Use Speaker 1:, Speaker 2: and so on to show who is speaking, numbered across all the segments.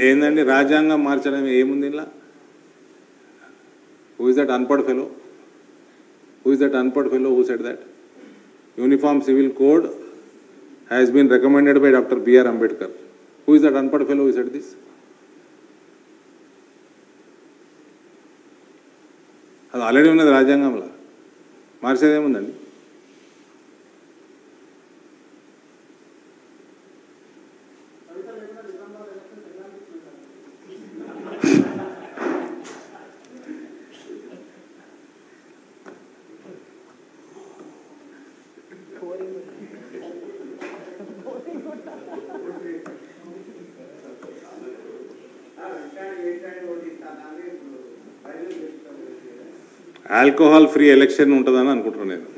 Speaker 1: ఏందండి రాజ్యాంగం మార్చడం ఏముంది ఇలా? హూ ఇస్ దట్ అన్పడ్ fellow? Who is that unpad fellow who said that? Uniform Civil Code has been recommended by Dr. B.R. Ambedkar. Who is that unpad fellow who said this? అది already ఉన్నది రాజ్యాంగంలో, మార్చేది ఏముందండి? Alcohol free election ఉంటుందని అనుకుంటున్నాను నేను.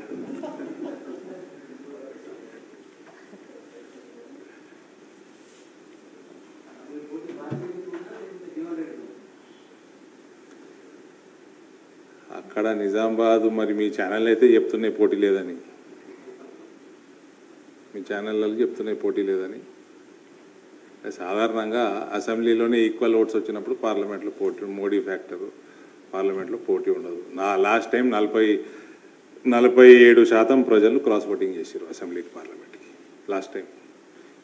Speaker 1: అక్కడ నిజామాబాద్ మరి మీ ఛానల్ అయితే చెప్తున్నాయి పోటీ లేదని, మీ ఛానళ్ళలో చెప్తున్నాయి పోటీ లేదని. సాధారణంగా అసెంబ్లీలోనే ఈక్వల్ ఓట్స్ వచ్చినప్పుడు పార్లమెంట్లో పోటీ, మోడీ ఫ్యాక్టరు, పార్లమెంట్లో పోటీ ఉండదు. లాస్ట్ టైం 47% ప్రజలు క్రాస్ ఓటింగ్ చేశారు అసెంబ్లీకి, పార్లమెంట్కి లాస్ట్ టైం.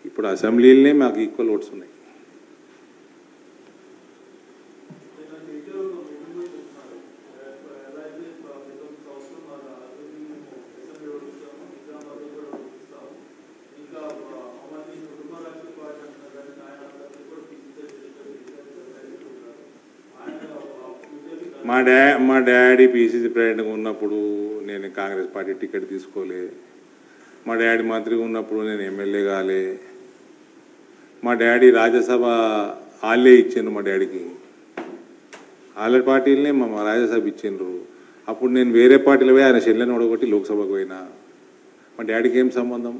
Speaker 1: ఇప్పుడు అసెంబ్లీలోనే మాకు ఈక్వల్ ఓట్స్ ఉన్నాయి. మా డాడీ పీసీసీ ప్రెసిడెంట్గా ఉన్నప్పుడు నేను కాంగ్రెస్ పార్టీ టికెట్ తీసుకోలే. మా డాడీ మంత్రిగా ఉన్నప్పుడు నేను ఎమ్మెల్యే కాలే. మా డాడీ రాజ్యసభ వాళ్ళే ఇచ్చిండ్రు, మా డాడీకి వాళ్ళ పార్టీలనే మా రాజ్యసభ ఇచ్చిండ్రు. అప్పుడు నేను వేరే పార్టీలో పోయి ఆయన చెల్లెని ఓడగొట్టి లోక్సభకు పోయినా. మా డాడీకి ఏం సంబంధం?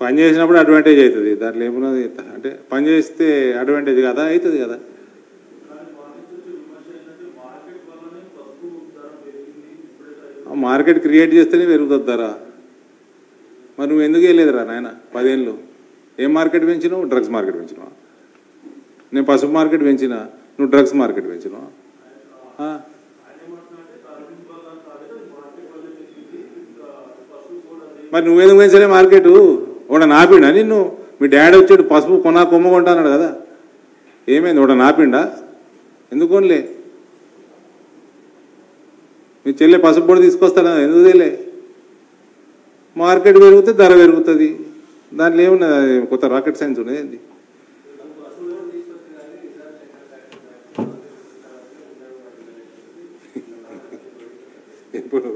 Speaker 1: పని చేసినప్పుడు అడ్వాంటేజ్ అవుతుంది, దాంట్లో ఏమున్నది? అంటే పని చేస్తే అడ్వాంటేజ్ కదా, అవుతుంది కదా. మార్కెట్ క్రియేట్ చేస్తేనే పెరుగుతుంది ధర. మరి నువ్వు ఎందుకు వెళ్ళలేదురా నాయన 10 ఏళ్ళు? ఏం మార్కెట్ పెంచినావు? డ్రగ్స్ మార్కెట్ పెంచినావా? నేను పసుపు మార్కెట్ పెంచినా, నువ్వు డ్రగ్స్ మార్కెట్ పెంచినావా? మరి నువ్వేందుకు పెంచలే మార్కెట్? ఒకడ నాపిండా నిన్ను? మీ డాడీ వచ్చాడు పసుపు కొమ్మ కొంటాన్నాడు కదా, ఏమైంది? ఒకడ నాపిండా? ఎందుకు కొనలే? మీ చెల్లె పసుపు పొడి తీసుకొస్తాడా? ఎందుకు తెలియలే? మార్కెట్ పెరిగితే ధర పెరుగుతుంది, దాంట్లో ఏమున్నది? కొత్త రాకెట్ సైన్స్ ఉన్నది ఏంది? ఇప్పుడు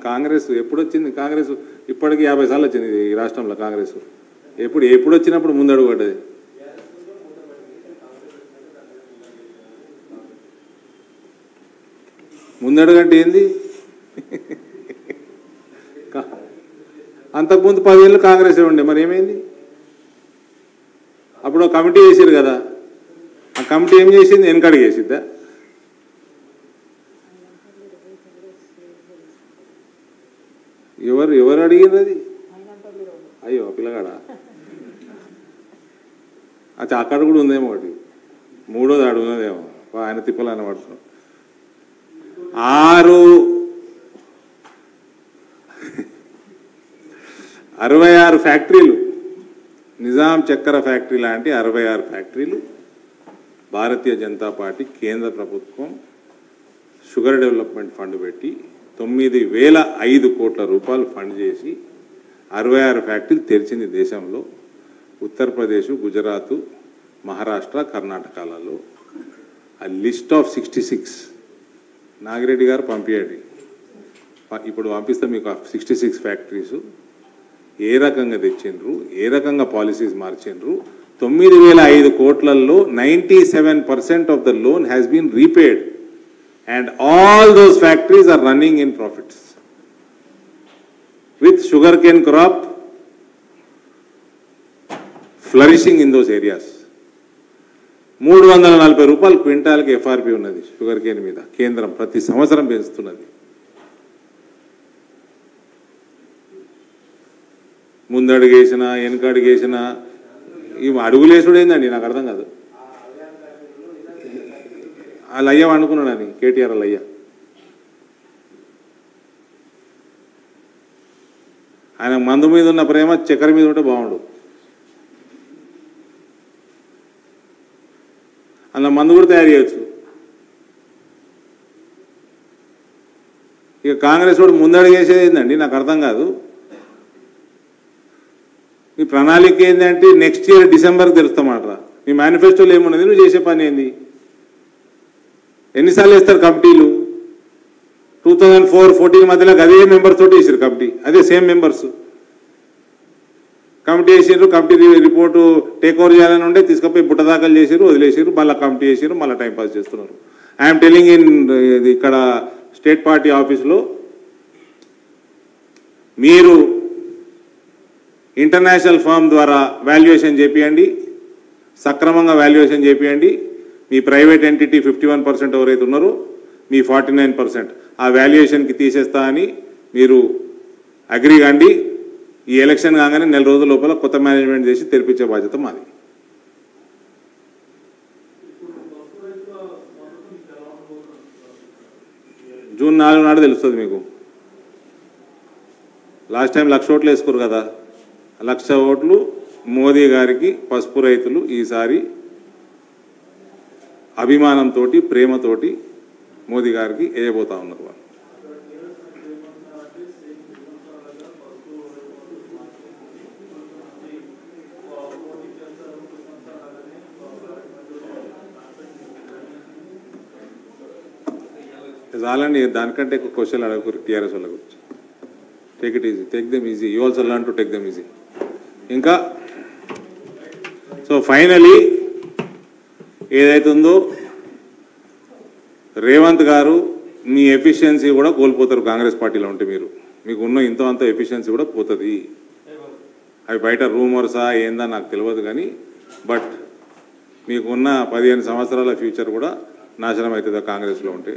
Speaker 1: కాంగ్రెస్ ఎప్పుడు వచ్చింది? కాంగ్రెస్ ఇప్పటికీ 50 సార్లు వచ్చింది ఈ రాష్ట్రంలో కాంగ్రెస్. ఎప్పుడు వచ్చినప్పుడు ముందడుగు పడ్డది. ముందడుగు అంటే ఏంది? అంతకుముందు 10 ఏళ్ళు కాంగ్రెస్ ఉండే, మరి ఏమైంది? అప్పుడు కమిటీ వేసారు కదా, ఆ కమిటీ ఏం చేసింది? వెనకడుగు వేసిద్దా? ఎవరు అడిగింది అది? అయ్యో పిల్లగాడా, అచ్చా అక్కడ కూడా ఉందేమో ఒకటి, 3వ ఆడు ఉన్నదేమో, ఆయన తిప్పలని పడుతున్నాం. 66 ఫ్యాక్టరీలు, నిజాం చక్కెర ఫ్యాక్టరీ లాంటి 66 ఫ్యాక్టరీలు భారతీయ జనతా పార్టీ కేంద్ర ప్రభుత్వం షుగర్ డెవలప్మెంట్ ఫండ్ పెట్టి 9,005 కోట్ల రూపాయలు ఫండ్ చేసి 66 ఫ్యాక్టరీలు తెరిచింది దేశంలో. ఉత్తరప్రదేశ్, గుజరాత్, మహారాష్ట్ర, కర్ణాటకలలో. ఆ లిస్ట్ ఆఫ్ 66 నాగిరెడ్డి గారు పంపించండి, ఇప్పుడు పంపిస్తే మీకు 66 ఫ్యాక్టరీస్ ఏ రకంగా తెచ్చిండ్రు, ఏ రకంగా పాలసీస్ మార్చిండ్రు. 9,005 కోట్లలో 97% of the loan has been repaid. and all those factories are running in profits with sugarcane crop flourishing in those areas. 340 రూపాయలు క్వింటాల్కి ఎఫ్ఆర్పి ఉన్నది షుగర్ కేన్ మీద. కేంద్రం ప్రతి సంవత్సరం పెంచుతున్నది. ముందడుగేసినా వెనకడుగేసినా ఈ అడుగులేసుడు ఏందండి నాకు అర్థం కాదు. ఆ లయ్య అనుకున్నాడని కేటీఆర్ లయ్య. ఆయన మందు మీద ఉన్న ప్రేమ చక్కెర మీద ఉంటే బాగుండు. అలా మందు కూడా తయారు చేయొచ్చు. ఇక కాంగ్రెస్ వాడు ముందడుగేసేది ఏందండి నాకు అర్థం కాదు. మీ ప్రణాళిక ఏంటంటే నెక్స్ట్ ఇయర్ డిసెంబర్కి తెలుస్తామాట. మీ మేనిఫెస్టోలో ఏమున్నది, నువ్వు చేసే పని ఏంది? ఎన్నిసార్లు వేస్తారు కమిటీలు? 2004-14 మధ్యలో అదే మెంబర్స్ తోటి వేసారు కమిటీ, అదే సేమ్ మెంబర్స్ కమిటీ వేసారు. కమిటీ రిపోర్టు టేక్ ఓవర్ చేయాలని ఉంటే తీసుకుపోయి బుట్ట దాఖలు చేసారు, వదిలేసారు, మళ్ళీ కమిటీ వేసారు, మళ్ళీ టైంపాస్ చేస్తున్నారు. ఐఎమ్ టెలింగ్ ఇన్ ఇక్కడ స్టేట్ పార్టీ ఆఫీసులో మీరు ఇంటర్నేషనల్ ఫర్మ్ ద్వారా వాల్యుయేషన్ చేపియండి, సక్రమంగా వాల్యుయేషన్ చేపియండి. మీ ప్రైవేట్ ఎంటిటీ 51% ఎవరైతే ఉన్నారో మీ 49% ఆ వాల్యుయేషన్కి తీసేస్తా అని మీరు అగ్రీ కాండి. ఈ ఎలక్షన్ కాగానే నెల రోజుల లోపల కొత్త మేనేజ్మెంట్ చేసి తెరిపించే బాధ్యత మాది. జూన్ 4 నాడు తెలుస్తుంది మీకు. లాస్ట్ టైం 1,00,000 ఓట్లు వేసుకోరు కదా, 1,00,000 ఓట్లు మోదీ గారికి పసుపు రైతులు ఈసారి అభిమానంతో ప్రేమతోటి మోదీ గారికి వేయబోతా ఉన్నారు. వాళ్ళు చాలండి, దానికంటే ఎక్కువ క్వశ్చన్ అడగకూరు టీఆర్ఎస్ వాళ్ళ గురించి. Take it easy, take them easy, you also learn to take them easy. ఇంకా సో ఫైనలీ ఏదైతుందో రేవంత్ గారు మీ ఎఫిషియన్సీ కూడా కోల్పోతారు కాంగ్రెస్ పార్టీలో ఉంటే. మీకు ఉన్న ఇంత అంత ఎఫిషియన్సీ కూడా పోతుంది. అవి బయట రూమర్సా ఏందా నాకు తెలియదు కానీ బట్ మీకున్న 15 సంవత్సరాల ఫ్యూచర్ కూడా నాశనం అవుతుందా కాంగ్రెస్లో ఉంటే.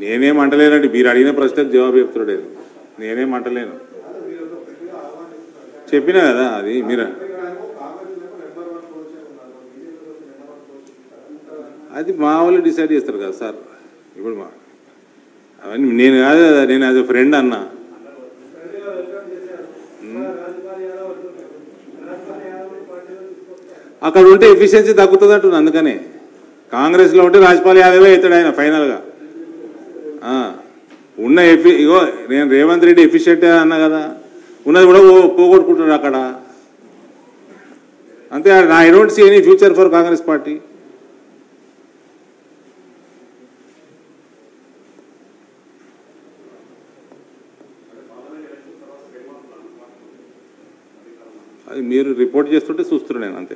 Speaker 1: నేనేం అంటలేనండి, మీరు అడిగిన ప్రశ్నకు జవాబు చెప్తున్నాడు. నేనేం అంటలేను, చెప్పినా కదా. అది మీరు అది మా వాళ్ళు డిసైడ్ చేస్తారు కదా సార్. ఇప్పుడు అవన్నీ నేను కాదు కదా, నేను యాజ్ ఎ ఫ్రెండ్ అన్నా. అక్కడ ఉంటే ఎఫిషియన్సీ తగ్గుతుంది అంటున్నా. అందుకనే కాంగ్రెస్లో ఉంటే రాజ్పాల్ యాదవే అవుతాడు ఆయన ఫైనల్గా. ఉన్న ఇగో నేను రేవంత్ రెడ్డి ఎఫిషియెంట్ అన్నా కదా, ఉన్నది కూడా పోగొట్టుకుంటున్నాడు అక్కడ. అంతే. I don't see any future for Congress party. అది మీరు రిపోర్ట్ చేస్తుంటే చూస్తున్నాను నేను అంతే.